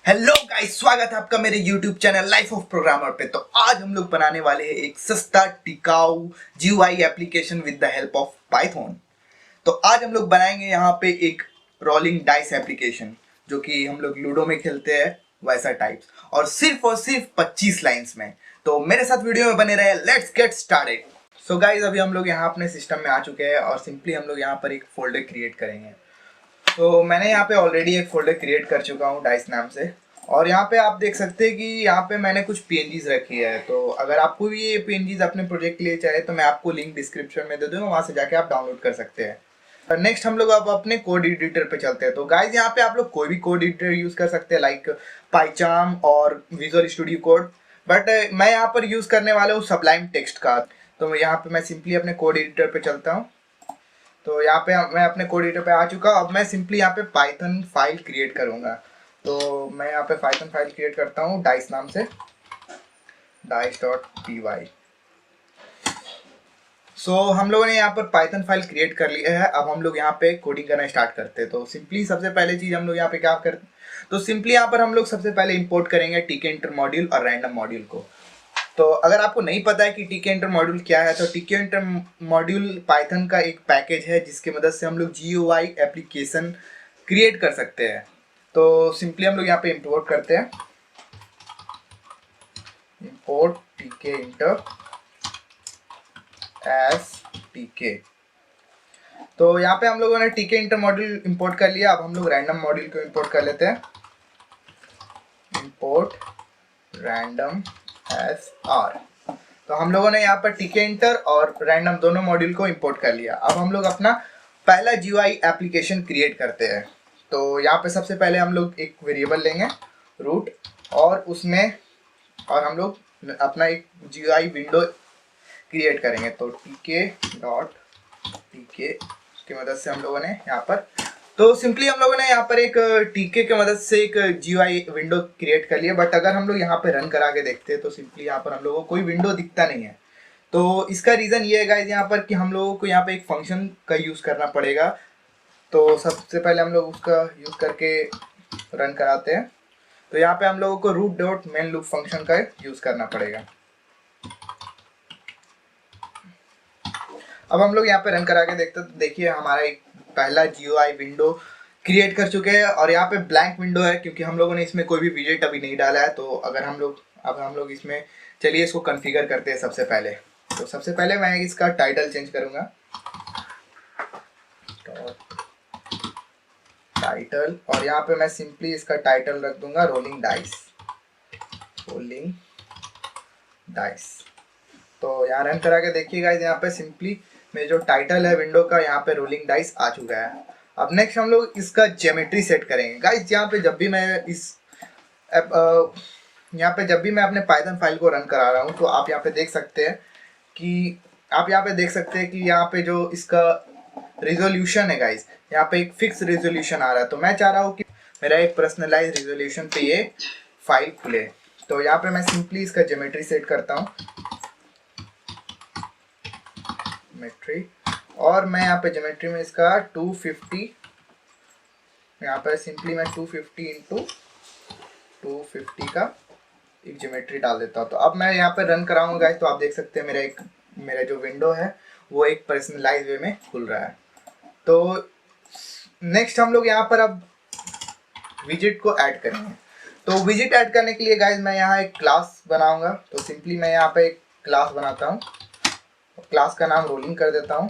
Hello guys, स्वागत है आपका मेरे YouTube channel life of programmer पे। तो आज हम लोग बनाने वाले हैं एक सस्ता टिकाऊ GUI application with the help of Python. तो आज हम लोग बनाएंगे यहाँ पे एक रोलिंग डाइस एप्लीकेशन, जो कि हम लोग लूडो में खेलते हैं वैसा टाइप्स, और सिर्फ 25 लाइंस में। तो मेरे साथ वीडियो में बने रहे। Let's get started. So guys, अभी हम लोग यहाँ अपने सिस्टम में आ चुके हैं और सिंपली हम लोग यहाँ पर एक फोल्डर क्रिएट करेंगे। तो मैंने यहाँ पे ऑलरेडी एक फोल्डर क्रिएट कर चुका हूँ डाइस नाम से, और यहाँ पे आप देख सकते हैं कि यहाँ पे मैंने कुछ पीएनजीज रखी है। तो अगर आपको भी ये पीएनजीज अपने प्रोजेक्ट के लिए चाहिए तो मैं आपको लिंक डिस्क्रिप्शन में दे दूँगा, वहाँ से जाके आप डाउनलोड कर सकते हैं। नेक्स्ट हम लोग अब अपने कोड एडिटर पे चलते हैं। तो गाइज, यहाँ पे आप लोग कोई भी कोड एडिटर यूज़ कर सकते हैं, लाइक पाइचार्म और विजुअल स्टूडियो कोड, बट मैं यहाँ पर यूज़ करने वाला हूँ सबलाइम टेक्स्ट का। तो यहाँ पे मैं सिंपली अपने कोड एडिटर पे चलता हूँ। तो यहाँ पे मैं अपने कोड एडिटर पे आ चुका। अब मैं सिंपली यहाँ पे पाइथन फाइल क्रिएट करूँगा। तो मैं यहाँ पे पाइथन फाइल क्रिएट करता हूँ डाइस नाम से, dice.py। सो हम लोगों ने यहाँ पर पाइथन फाइल क्रिएट कर लिया है। अब हम लोग यहाँ पे कोडिंग करना स्टार्ट करते हैं। तो सिंपली सबसे पहले चीज़ हम लोग यहाँ पे क्या करते, तो सिंपली यहाँ पर हम लोग सबसे पहले इंपोर्ट करेंगे tkinter मॉड्यूल और रैंडम मॉड्यूल को। तो अगर आपको नहीं पता है कि tkinter मॉड्यूल क्या है, तो tkinter मॉड्यूल पाइथन का एक पैकेज है जिसकी मदद से हम लोग GUI एप्लीकेशन क्रिएट कर सकते हैं। तो सिंपली हम लोग यहाँ पे इंपोर्ट करते हैं, इंपोर्ट tkinter एज tk। तो यहाँ पे हम लोगों ने tkinter मॉड्यूल इंपोर्ट कर लिया। अब हम लोग रैंडम मॉड्यूल को इंपोर्ट कर लेते हैं, इंपोर्ट रैंडम एज r। तो हम लोगों ने यहाँ पर tkinter और रैंडम दोनों मॉड्यूल को इंपोर्ट कर लिया। अब हम लोग अपना पहला GUI एप्लीकेशन क्रिएट करते हैं। तो यहाँ पे सबसे पहले हम लोग एक वेरिएबल लेंगे रूट, और उसमें और हम लोग अपना एक GUI विंडो क्रिएट करेंगे। तो tk की मदद से हम लोगों ने यहाँ पर, तो सिंपली हम लोगों ने यहाँ पर एक tk की मदद से एक GUI विंडो क्रिएट कर लिया। बट अगर हम लोग यहाँ पे रन करा के देखते हैं तो सिंपली यहाँ पर हम लोगों को कोई विंडो दिखता नहीं है। तो इसका रीज़न ये है गाइस यहाँ पर कि हम लोगों को यहाँ पे एक फंक्शन का यूज़ करना पड़ेगा। तो सबसे पहले हम लोग उसका यूज़ करके रन कराते हैं। तो यहाँ पे हम लोगों को root.main loop फंक्शन का यूज़ करना पड़ेगा। अब हम लोग यहाँ पे रन करा के देखते हैं। तो देखिए, हमारा एक पहला GUI विंडो क्रिएट कर चुके हैं, और यहाँ पे ब्लैंक विंडो है क्योंकि हम लोगों ने इसमें कोई भी विजेट अभी नहीं डाला है। तो अगर हम लोग इसमें, चलिए इसको कॉन्फ़िगर करते हैं सबसे पहले। तो सबसे पहले मैं इसका टाइटल चेंज करूँगा, टाइटल, और यहाँ पे मैं सिंपली इसका टाइटल रख दूंगा रोलिंग डाइस। तो यहाँ रन करा के देखिए गाइस, यहाँ पे सिंपली मेरे जो टाइटल है विंडो का, यहाँ पे रोलिंग डाइस आ चुका है। अब नेक्स्ट हम लोग इसका ज्योमेट्री सेट करेंगे गाइस। यहाँ पे जब भी मैं जब भी मैं अपने पाइथन फाइल को रन करा रहा हूँ, तो आप यहाँ पे देख सकते हैं कि यहाँ पे जो इसका रिजोल्यूशन है गाइस, यहाँ पे एक फिक्स रिजोल्यूशन आ रहा है। तो मैं चाह रहा हूँ कि मेरा एक पर्सनलाइज रिजोल्यूशन पे ये फाइल खुले। तो यहाँ पे मैं सिंपली इसका ज्योमेट्री सेट करता हूँ, ज्योमेट्री, और मैं यहाँ पे ज्योमेट्री में इसका 250, यहाँ पे सिंपली मैं 250 इंटू 250 का एक ज्योमेट्री डाल देता हूँ। तो अब मैं यहाँ पे रन कराऊंगा गाइस, तो आप देख सकते हैं मेरा जो विंडो है वो एक पर्सनलाइज वे में खुल रहा है। तो नेक्स्ट हम लोग यहाँ पर अब विजिट को ऐड करेंगे। तो विजिट ऐड करने के लिए गाइस मैं यहाँ एक क्लास बनाऊंगा। तो सिंपली मैं यहाँ पे एक क्लास बनाता हूँ, क्लास का नाम रोलिंग कर देता हूँ,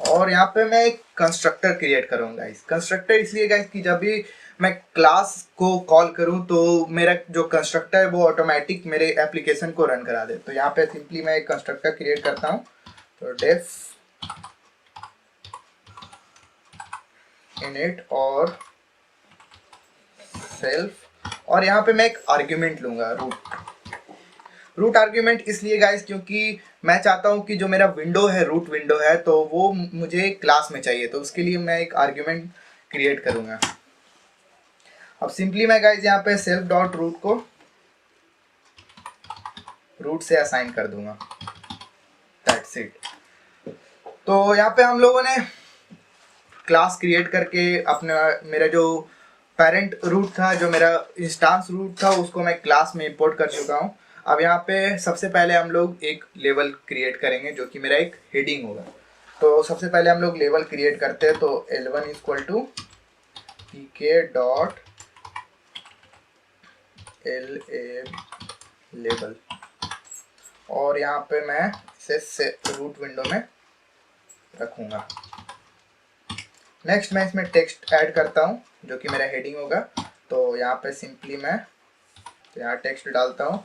और यहाँ पे मैं एक कंस्ट्रक्टर क्रिएट करूँगा गाइस। कंस्ट्रक्टर इसलिए गाइस कि जब भी मैं क्लास को कॉल करूँ तो मेरा जो कंस्ट्रक्टर है वो ऑटोमेटिक मेरे एप्लीकेशन को रन करा दे। तो यहाँ पे सिंपली मैं एक कंस्ट्रक्टर क्रिएट करता हूँ, तो डेफ इनिट और सेल्फ, और यहाँ पे मैं एक आर्ग्यूमेंट लूँगा रूट आर्ग्यूमेंट इसलिए गाइस क्योंकि मैं चाहता हूँ कि जो मेरा विंडो है, रूट विंडो है, तो वो मुझे क्लास में चाहिए। तो उसके लिए मैं एक आर्ग्यूमेंट क्रिएट करूँगा। अब सिंपली मैं गाइस यहाँ पे सेल्फ डॉट रूट को रूट से असाइन कर दूंगा, दैट्स इट। तो यहाँ पे हम लोगों ने क्लास क्रिएट करके अपना मेरा जो पेरेंट रूट था, जो मेरा इंस्टांस रूट था, उसको मैं क्लास में इंपोर्ट कर चुका हूँ। अब यहाँ पे सबसे पहले हम लोग एक लेवल क्रिएट करेंगे जो कि मेरा एक हेडिंग होगा। तो सबसे पहले हम लोग लेवल क्रिएट करते हैं। तो L1 equal to pk dot LA label, और यहाँ पे मैं इसे रूट विंडो में रखूँगा। नेक्स्ट मैं इसमें टेक्स्ट ऐड करता हूँ जो कि मेरा हेडिंग होगा। तो यहाँ पे सिंपली मैं यहाँ टेक्स्ट डालता हूँ,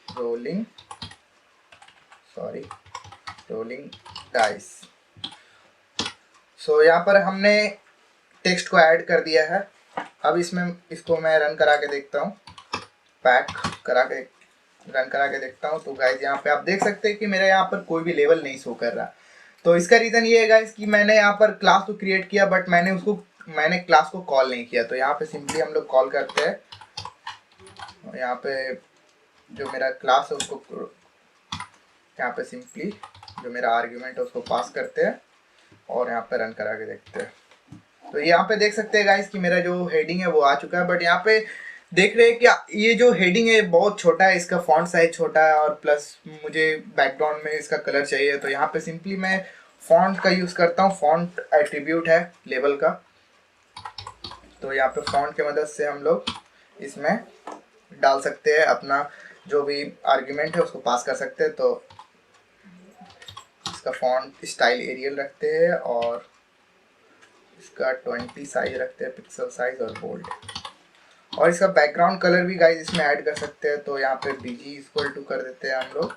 रोलिंग डाइस। सो यहाँ पर हमने टेक्स्ट को ऐड कर दिया है। अब इसको मैं रन करा के देखता हूँ, रन करा के देखता हूँ। तो गाइज यहाँ पे आप देख सकते हैं कि मेरे यहाँ पर कोई भी लेवल नहीं शो कर रहा। तो इसका रीज़न ये है गाइज कि मैंने यहाँ पर क्लास तो क्रिएट किया, बट मैंने क्लास को कॉल नहीं किया। तो यहाँ पे सिंपली हम लोग कॉल करते हैं, यहाँ पे जो मेरा क्लास है उसको यहाँ पे सिंपली जो मेरा आर्ग्यूमेंट है उसको पास करते हैं और यहाँ पे रन करा के देखते हैं। तो यहाँ पे देख सकते हैं गाइस कि मेरा जो हेडिंग है वो आ चुका है। बट यहाँ पे देख रहे हैं कि ये जो हेडिंग है बहुत छोटा है, इसका फॉन्ट साइज छोटा है, और प्लस मुझे बैकग्राउंड में इसका कलर चाहिए। तो यहाँ पे सिंपली मैं फॉन्ट का यूज़ करता हूँ। फॉन्ट एट्रीब्यूट है लेवल का। तो यहाँ पे फॉन्ट की मदद से हम लोग इसमें डाल सकते हैं अपना जो भी आर्ग्यूमेंट है उसको पास कर सकते हैं। तो इसका फॉन्ट स्टाइल एरियल रखते हैं और इसका 20 साइज रखते हैं, पिक्सल साइज और बोल्ड। और इसका बैकग्राउंड कलर भी गाइज इसमें ऐड कर सकते हैं। तो यहाँ पे BG इक्वल टू कर देते हैं हम लोग,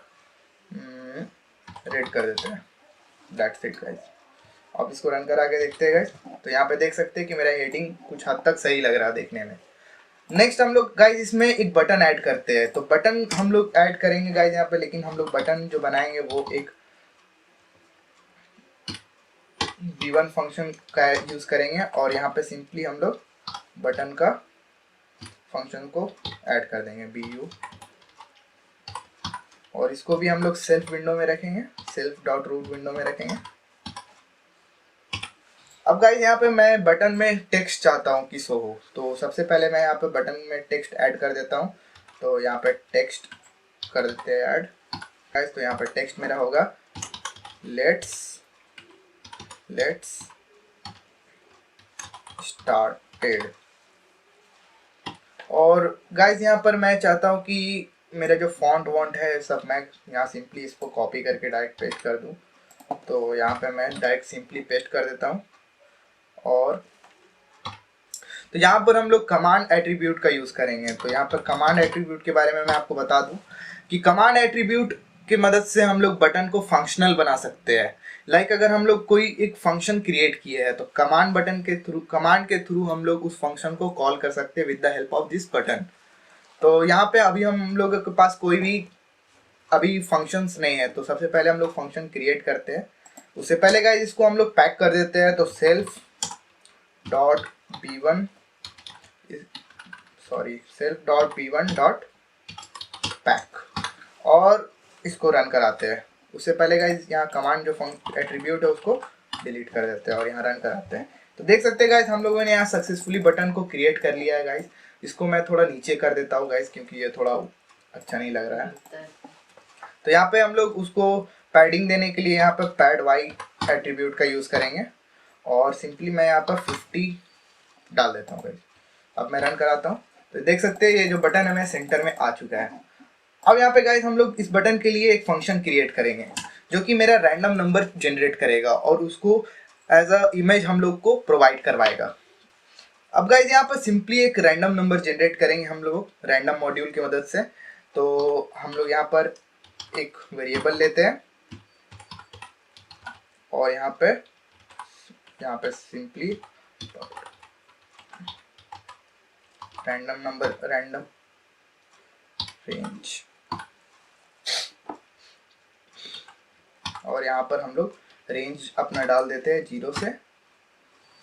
रेड कर देते हैं। That's it guys. अब इसको रन करा के देखते हैं गाइज। तो यहाँ पे देख सकते हैं कि मेरा हेडिंग कुछ हद तक सही लग रहा है देखने में। नेक्स्ट हम लोग गाइज इसमें एक बटन ऐड करते हैं। तो बटन हम लोग ऐड करेंगे गाइज यहाँ पे, लेकिन हम लोग बटन जो बनाएंगे वो एक v1 फंक्शन का यूज करेंगे, और यहाँ पे सिंपली हम लोग बटन का फंक्शन को ऐड कर देंगे bu, और इसको भी हम लोग सेल्फ विंडो में रखेंगे, सेल्फ डॉट रूट विंडो में रखेंगे। अब गाइज यहाँ पे मैं बटन में टेक्स्ट चाहता हूँ कि शो हो। तो सबसे पहले मैं यहाँ पे बटन में टेक्स्ट ऐड कर देता हूँ। तो यहाँ पे टेक्स्ट कर देते हैं ऐड गाइज। तो यहाँ पे टेक्स्ट मेरा होगा लेट्स स्टार्टेड। और गाइज यहाँ पर मैं चाहता हूँ कि मेरा जो फॉन्ट वॉन्ट है सब मैं यहाँ सिंपली इसको कॉपी करके डायरेक्ट पेस्ट कर दूँ। तो यहाँ पे मैं डायरेक्ट सिंपली पेस्ट कर देता हूँ। और तो यहाँ पर हम लोग कमांड एट्रीब्यूट का यूज़ करेंगे। तो यहाँ पर कमांड एट्रीब्यूट के बारे में मैं आपको बता दूँ कि कमांड एट्रीब्यूट की मदद से हम लोग बटन को फंक्शनल बना सकते हैं। लाइक अगर हम लोग कोई एक फंक्शन क्रिएट किए हैं तो कमांड के थ्रू हम लोग उस फंक्शन को कॉल कर सकते हैं with the help of this button. तो यहाँ पे अभी हम लोगों के पास कोई भी अभी फंक्शंस नहीं है। तो सबसे पहले हम लोग फंक्शन क्रिएट करते हैं। उससे पहले गाइस इसको हम लोग पैक कर देते हैं। तो self dot b1 dot pack, और इसको रन कराते हैं। उससे पहले गाइस यहाँ कमांड जो एट्रीब्यूट है उसको डिलीट कर देते हैं और यहाँ रन कराते हैं। तो देख सकते हैं गाइस हम लोगों ने यहाँ सक्सेसफुली बटन को क्रिएट कर लिया है गाइस। इसको मैं थोड़ा नीचे कर देता हूँ गाइस क्योंकि ये थोड़ा अच्छा नहीं लग रहा है। तो यहाँ पे हम लोग उसको पैडिंग देने के लिए यहाँ पे पैड वाई एट्रीब्यूट का यूज़ करेंगे, और सिंपली मैं यहाँ पर 50 डाल देता हूँ गाइस। अब मैं रन कराता हूँ। तो देख सकते हैं ये जो बटन है मैं सेंटर में आ चुका है। अब यहाँ पे गाइस हम लोग इस बटन के लिए एक फंक्शन क्रिएट करेंगे जो कि मेरा रैंडम नंबर जनरेट करेगा और उसको एज अ इमेज हम लोग को प्रोवाइड करवाएगा। अब गाइस यहाँ पर सिंपली एक रैंडम नंबर जनरेट करेंगे हम लोग रैंडम मॉड्यूल की मदद से। तो हम लोग यहाँ पर एक वेरिएबल लेते हैं और यहाँ पे सिंपली रैंडम रेंज, और यहाँ पर हम लोग रेंज अपना डाल देते हैं 0 से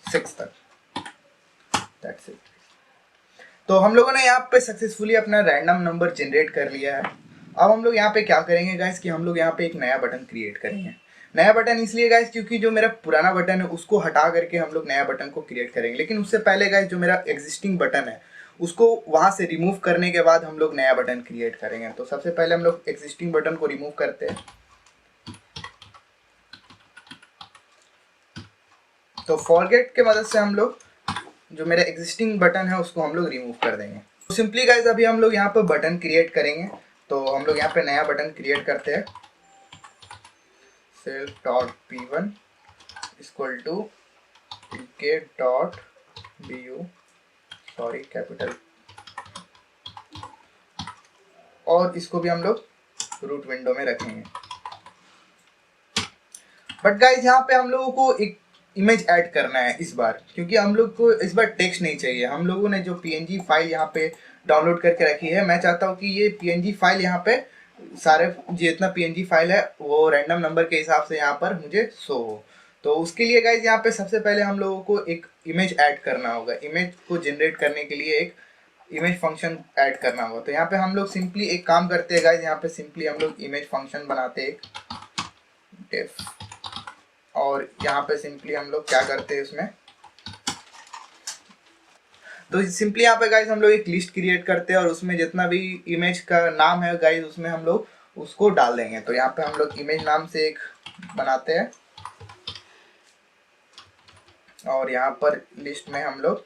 6 तक। That's it. तो हम लोगों ने यहाँ पे सक्सेसफुली अपना रैंडम नंबर जनरेट कर लिया है। अब हम लोग यहाँ पे क्या करेंगे गाइस कि हम लोग यहाँ पे एक नया बटन क्रिएट करेंगे। नया बटन इसलिए गाइस क्योंकि जो मेरा पुराना बटन है उसको हटा करके हम लोग नया बटन को क्रिएट करेंगे, लेकिन उससे पहले गाइस जो मेरा एग्जिस्टिंग बटन है उसको वहाँ से रिमूव करने के बाद हम लोग नया बटन क्रिएट करेंगे। तो सबसे पहले हम लोग एग्जिस्टिंग बटन को रिमूव करते हैं। तो फॉरगेट के मदद से हम लोग जो मेरा एग्जिस्टिंग बटन है उसको हम लोग रिमूव कर देंगे। तो सिंपली गाइस अभी हम लोग यहाँ पर बटन क्रिएट करेंगे। तो हम लोग यहाँ पे नया बटन क्रिएट करते हैं, self.p1 equal to tk.bu, sorry capital, और इसको भी हम लोग रूट विंडो में रखेंगे। बट गाइस यहाँ पे हम लोगों को एक इमेज ऐड करना है इस बार, क्योंकि हम लोग को इस बार टेक्स्ट नहीं चाहिए। हम लोगों ने जो पीएनजी फाइल यहाँ पे डाउनलोड करके रखी है, मैं चाहता हूँ कि ये पीएनजी फाइल यहाँ पे सारे जितना पीएनजी फाइल है वो रैंडम नंबर के हिसाब से यहाँ पर मुझे शो हो। तो उसके लिए गाइज यहाँ पे सबसे पहले हम लोगों को एक इमेज ऐड करना होगा। इमेज को जनरेट करने के लिए एक इमेज फंक्शन ऐड करना होगा। तो यहाँ पे हम लोग सिंपली एक काम करते हैं गाइज, यहाँ पे सिंपली हम लोग इमेज फंक्शन बनाते हैं डिफ, और यहाँ पे सिंपली हम लोग क्या करते हैं उसमें, तो सिंपली यहाँ पे गाइज हम लोग एक लिस्ट क्रिएट करते हैं और उसमें जितना भी इमेज का नाम है गाइज उसमें हम लोग उसको डाल देंगे। तो यहाँ पे हम लोग इमेज नाम से एक बनाते हैं और यहाँ पर लिस्ट में हम लोग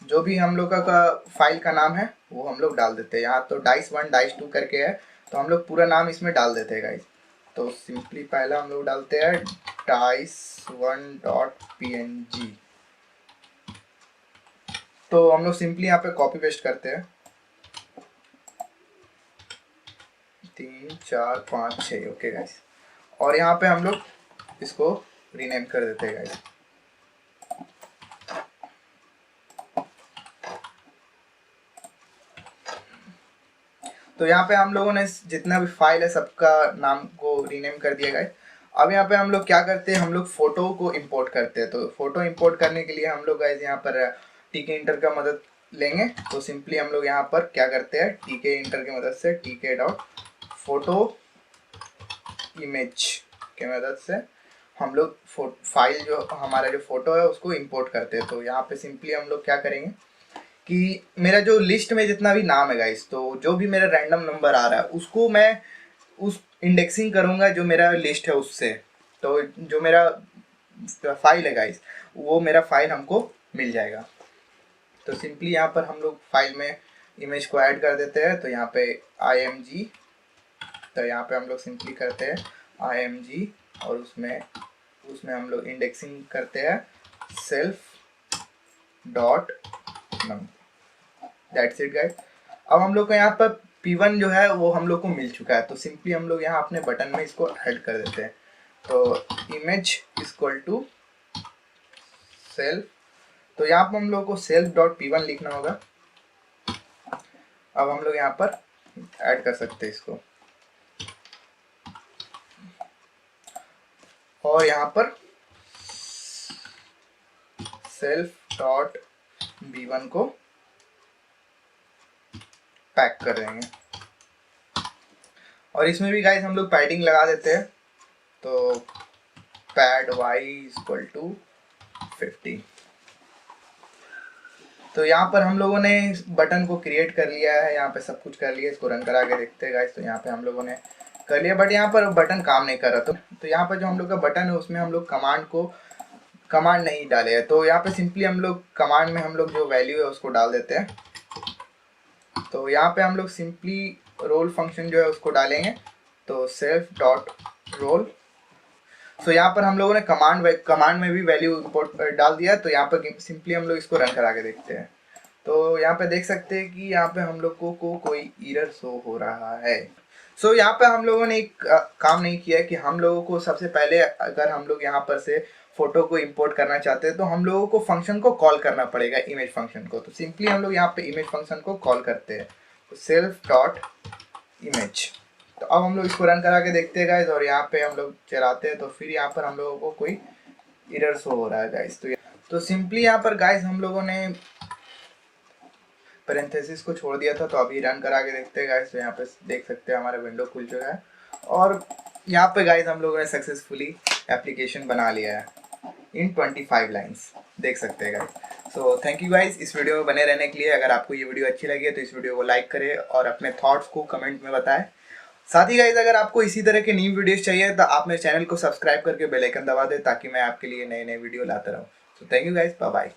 जो भी हम लोग का फाइल का नाम है वो हम लोग डाल देते हैं। यहाँ तो dice1 dice2 करके है, तो हम लोग पूरा नाम इसमें डाल देते हैं गाइज। तो सिंपली पहला हम लोग डालते हैं dice1.png। तो हम लोग सिंपली यहाँ पे कॉपी पेस्ट करते हैं 3 4 5 6, ओके गाइस, और यहाँ पे हम लोग इसको रीनेम कर देते हैं गाइस। तो यहाँ पे हम लोगों ने जितना भी फाइल है सबका नाम को रीनेम कर दिया गाइस। अब यहाँ पे हम लोग क्या करते हैं, हम लोग फोटो को इंपोर्ट करते हैं। तो फोटो इंपोर्ट करने के लिए हम लोग गाइस यहाँ पर टीके इंटर का मदद लेंगे। तो सिंपली हम लोग यहाँ पर क्या करते हैं, टीके इंटर की मदद से tk.photo इमेज के मदद से हम लोग फाइल जो हमारा जो फोटो है उसको इंपोर्ट करते हैं। तो यहाँ पे सिंपली हम लोग क्या करेंगे कि मेरा जो लिस्ट में जितना भी नाम है गाइस, तो जो भी मेरा रैंडम नंबर आ रहा है उसको मैं उस इंडेक्सिंग करूँगा जो मेरा लिस्ट है उससे। तो जो मेरा फाइल है गाइस वो मेरा फाइल हमको मिल जाएगा। तो सिंपली यहाँ पर हम लोग फाइल में इमेज को ऐड कर देते हैं। तो यहाँ पे img, तो यहाँ पे हम लोग सिंपली करते हैं img और उसमें हम लोग इंडेक्सिंग करते हैं self.num, दैट्स इट गाइस। अब हम लोग को यहाँ पर p1 जो है वो हम लोग को मिल चुका है। तो सिंपली हम लोग यहाँ अपने बटन में इसको ऐड कर देते हैं। तो इमेज इक्वल टू सेल्फ, तो यहाँ पर हम लोग को self.p1 लिखना होगा। अब हम लोग यहाँ पर ऐड कर सकते हैं इसको, और यहाँ पर self.b1 को पैक कर देंगे। और इसमें भी गाइस हम लोग पैडिंग लगा देते हैं। तो पैड y इक्वल टू 50। तो यहाँ पर हम लोगों ने बटन को क्रिएट कर लिया है, यहाँ पे सब कुछ कर लिया। इसको रन करा के देखते हैं गाइस। तो यहाँ पे हम लोगों ने कर लिया, बट यहाँ पर बटन काम नहीं कर रहा। तो यहाँ पर जो हम लोग का बटन है उसमें हम लोग कमांड नहीं डाले हैं। तो यहाँ पे सिंपली हम लोग कमांड में हम लोग जो वैल्यू है उसको डाल देते हैं। तो यहाँ पे हम लोग सिंपली रोल फंक्शन जो है उसको डालेंगे। तो self.roll, तो यहाँ पर हम लोगों ने कमांड में भी वैल्यू इंपोर्ट डाल दिया। तो यहाँ पर सिंपली हम लोग इसको रन करा के देखते हैं। तो यहाँ पे देख सकते हैं कि यहाँ पे हम लोग को कोई एरर शो हो रहा है। सो यहाँ पे हम लोगों ने एक काम नहीं किया है कि हम लोगों को सबसे पहले अगर हम लोग यहाँ पर से फोटो को इंपोर्ट करना चाहते हैं तो हम लोगों को फंक्शन को कॉल करना पड़ेगा, इमेज फंक्शन को। तो सिंपली हम लोग यहाँ पे इमेज फंक्शन को कॉल करते हैं, तो self.image। तो अब हम लोग इसको रन करा के देखते हैं गाइज, और यहाँ पे हम लोग चलाते हैं तो फिर यहाँ पर हम लोगों को कोई एरर शो हो रहा है गाइज। तो सिंपली यहाँ पर गाइज हम लोगों ने पैरेंथेसिस को छोड़ दिया था। तो अभी रन करा के देखते हैं गाइस। तो यहाँ पे देख सकते हैं हमारा विंडो खुल चुका है, और यहाँ पे गाइस हम लोगों ने सक्सेसफुली एप्लीकेशन बना लिया है इन 25 लाइन्स, देख सकते हैं guys. So thank you guys इस वीडियो में बने रहने के लिए। अगर आपको ये वीडियो अच्छी लगी है तो इस वीडियो को लाइक करें और अपने थॉट्स को कमेंट में बताएं। साथ ही गाइस अगर आपको इसी तरह के न्यू वीडियोस चाहिए तो आप मेरे चैनल को सब्सक्राइब करके बेल आइकन दबा दें ताकि मैं आपके लिए नए नए वीडियो लाता रहूं। So thank you guys, bye bye.